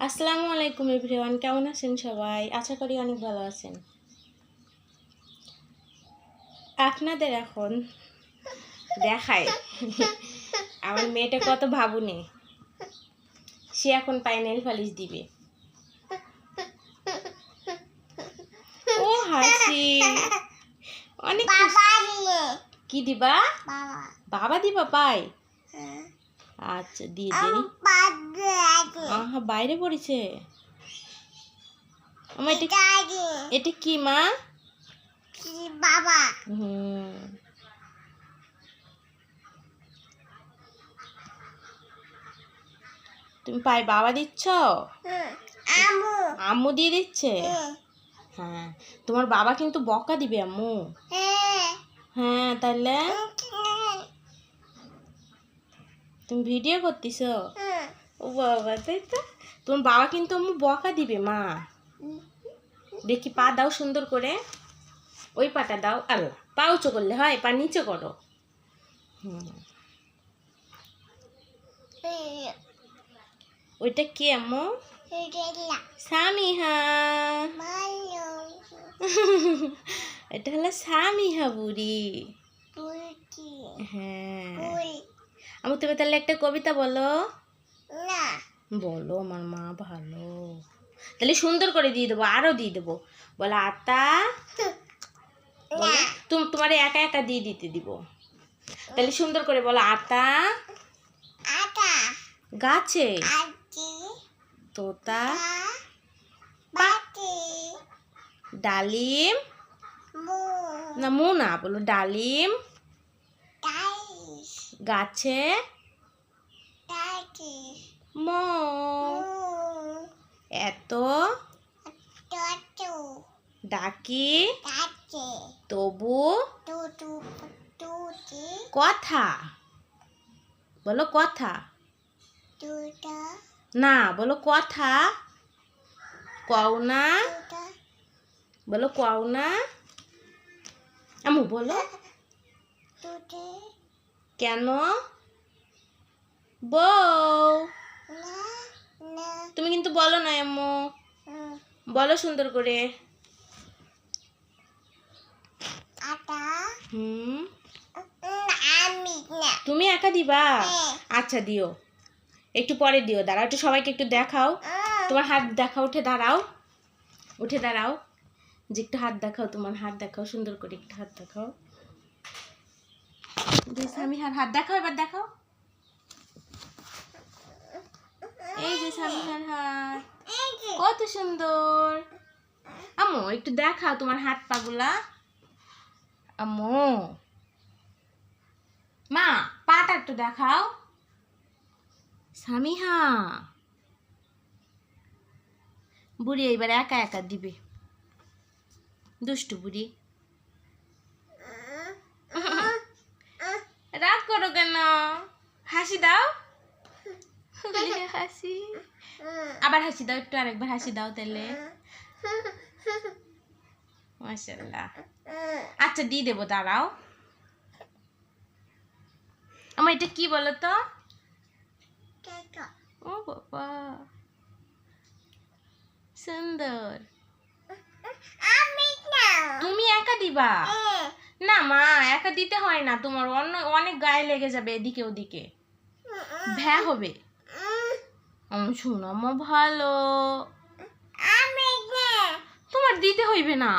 আসসালামু আলাইকুম এভরিওয়ান, কেমন আছেন সবাই? আশা করি অনেক ভালো আছেন। আপনাদের এখন দেখায় আমার মেয়েটা কত ভাবুনে। সে এখন পায়ে নেল পালিশ দিবে। ও হাসি অনেক কি দিবা? বাবা দিবা পায়? আচ্ছা দিয়ে দে। আহা বাইরে পড়েছে। এটা কি মা? বাবা তুমি পায়ে বাবা দিচ্ছ? আম্মু আম্মু দিয়ে দিচ্ছে? হ্যাঁ, তোমার বাবা কিন্তু বকা দিবে আম্মু। হ্যাঁ তাহলে তুমি ভিডিও করতেছ? ও বাবা, তাই তো। তোমার বাবা কিন্তু আম্মু বকা দিবে মা। দেখি পা দাও সুন্দর করে, ওই পাটা দাও। আল্লাহ, পা উঁচু করলে হয়, পা নিচে করো। ওইটা কি আম্মু? সামিহা। এটা হলো সামিহা বুড়ি। হ্যাঁ আম্মু, তুমি তাহলে একটা কবিতা বলো। বলো, আমার মা ভালো। তাহলে সুন্দর করে দিয়ে দেবো, আরো দিয়ে দেবো। বলো আতা। তোমার একা একা দিয়ে দিতে দিব। তাহলে সুন্দর করে বলো আতা গাছে, তোতা ডালিম, না মুনা বলো, ডালিম গাছে এত ডাকি তবু কথা। বলো কথা। না বলো কথা কও না। বলো কও না আম্মু। বলো কেন বউ? তুমি কিন্তু বলো না আম্মু, বলো সুন্দর করে। তুমি একা দিবা? আচ্ছা দিও, একটু পরে দিও। দাঁড়াও, একটু সবাইকে একটু দেখাও। তোমার হাত দেখাও, উঠে দাঁড়াও, উঠে দাঁড়াও। যে একটু হাত দেখাও, তোমার হাত দেখাও সুন্দর করে, একটু হাত দেখাও। সামিহার হাত দেখাও, এবার দেখাও। এই যে সামিহার হাত কত সুন্দর। আম্মু একটু দেখাও তোমার হাত পাগুলা। আম্মু মা পাটা একটু দেখাও। সামিহা বুড়ি এইবার একা একা দিবে, দুষ্টু বুড়ি। রাগ করো কেন? হাসি দাও, হাসি। আবার হাসি দাও, একটু আরেকবার হাসি দাও তাহলে। মাশাআল্লাহ। আচ্ছা দিয়ে দেবো, দাঁড়াও। আমার এটা কি বলো তো? ও বাবা সুন্দর। তুমি একা দিবা? না মা, একা দিতে হয় না, তোমার অনেক গায়ে লেগে যাবে এদিকে ওদিকে, ভ্যা হবে। শোনো মা ভালো, তোমার দিতে হইবে না।